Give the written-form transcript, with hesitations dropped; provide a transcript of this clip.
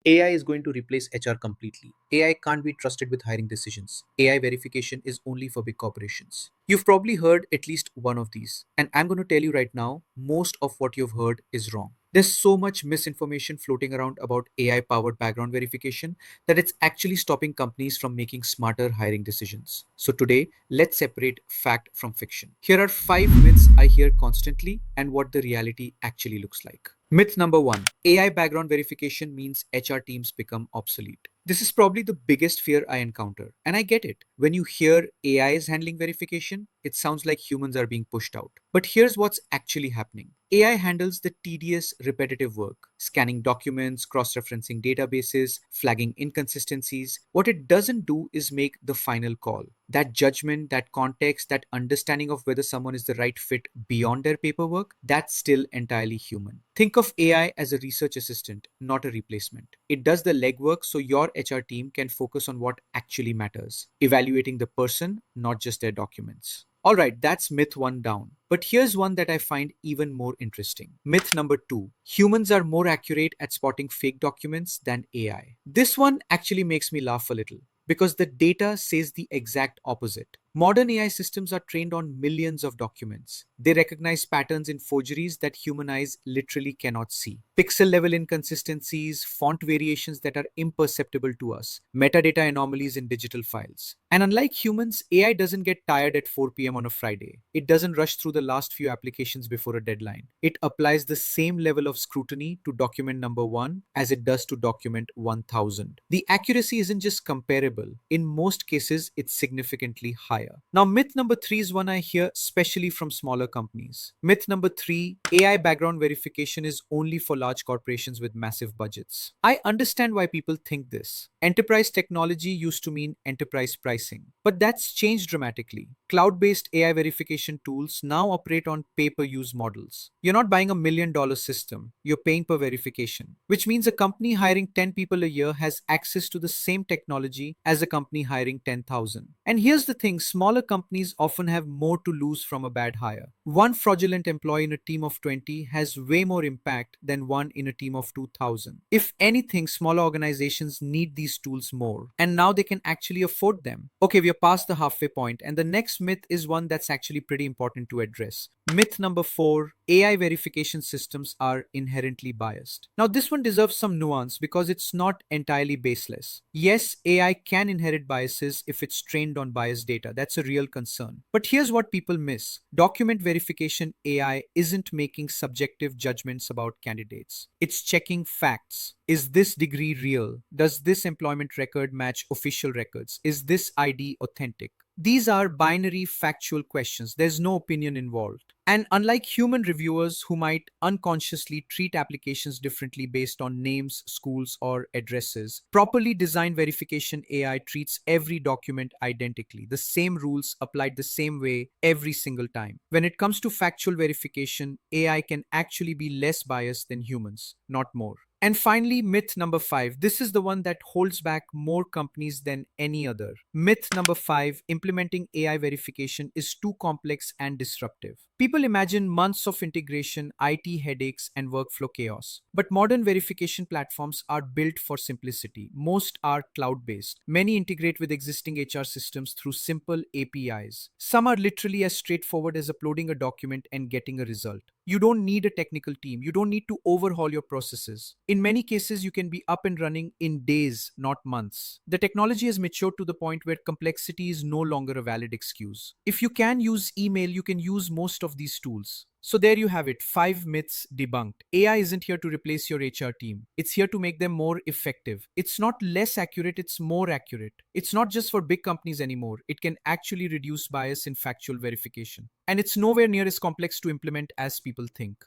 AI is going to replace HR completely. AI can't be trusted with hiring decisions. AI verification is only for big corporations. You've probably heard at least one of these. And I'm going to tell you right now, most of what you've heard is wrong. There's so much misinformation floating around about AI powered background verification that it's actually stopping companies from making smarter hiring decisions. So today, let's separate fact from fiction. Here are 5 myths I hear constantly and what the reality actually looks like. Myth number one: AI background verification means HR teams become obsolete. This is probably the biggest fear I encounter, and I get it. When you hear AI is handling verification, it sounds like humans are being pushed out. But here's what's actually happening: AI handles the tedious, repetitive work, scanning documents, cross referencing databases, flagging inconsistencies. What it doesn't do is make the final call. That judgment, that context, that understanding of whether someone is the right fit beyond their paperwork, that's still entirely human. Think of AI as a research assistant, not a replacement. It does the legwork so your HR team can focus on what actually matters, evaluating the person, not just their documents. All right, that's myth one down. But here's one that I find even more interesting. Myth number two: humans are more accurate at spotting fake documents than AI. This one actually makes me laugh a little because the data says the exact opposite. Modern AI systems are trained on millions of documents. They recognize patterns in forgeries that human eyes literally cannot see. Pixel level inconsistencies, font variations that are imperceptible to us, metadata anomalies in digital files. And unlike humans, AI doesn't get tired at 4 p.m. on a Friday. It doesn't rush through the last few applications before a deadline. It applies the same level of scrutiny to document number one as it does to document 1000. The accuracy isn't just comparable, in most cases, it's significantly higher. Now, myth number three is one I hear especially from smaller companies. Myth number three: AI background verification is only for large corporations with massive budgets. I understand why people think this. Enterprise technology used to mean enterprise pricing, but that's changed dramatically. Cloud based AI verification tools now operate on pay per use models. You're not buying $1 million system, you're paying per verification, which means a company hiring 10 people a year has access to the same technology as a company hiring 10,000. And here's the thing: smaller companies often have more to lose from a bad hire. One fraudulent employee in a team of 20 has way more impact than one in a team of 2,000. If anything, smaller organizations need these tools more, and now they can actually afford them. Okay, we are past the halfway point, and the next myth is one that's actually pretty important to address. Myth number four: AI verification systems are inherently biased. Now, this one deserves some nuance because it's not entirely baseless. Yes, AI can inherit biases if it's trained on biased data. That's a real concern. But here's what people miss: document verification AI isn't making subjective judgments about candidates, it's checking facts. Is this degree real? Does this employment record match official records? Is this ID authentic? These are binary factual questions. There's no opinion involved. And unlike human reviewers who might unconsciously treat applications differently based on names, schools, or addresses, properly designed verification AI treats every document identically. The same rules applied the same way every single time. When it comes to factual verification, AI can actually be less biased than humans, not more. And finally, myth number five. This is the one that holds back more companies than any other. Myth number five: implementing AI verification is too complex and disruptive. People imagine months of integration, IT headaches, and workflow chaos. But modern verification platforms are built for simplicity. Most are cloud based. Many integrate with existing HR systems through simple APIs. Some are literally as straightforward as uploading a document and getting a result. You don't need a technical team. You don't need to overhaul your processes. In many cases, you can be up and running in days, not months. The technology has matured to the point where complexity is no longer a valid excuse. If you can use email, you can use most of these tools. So there you have it, 5 myths debunked. AI isn't here to replace your HR team. It's here to make them more effective. It's not less accurate, it's more accurate. It's not just for big companies anymore. It can actually reduce bias in factual verification. And it's nowhere near as complex to implement as people think.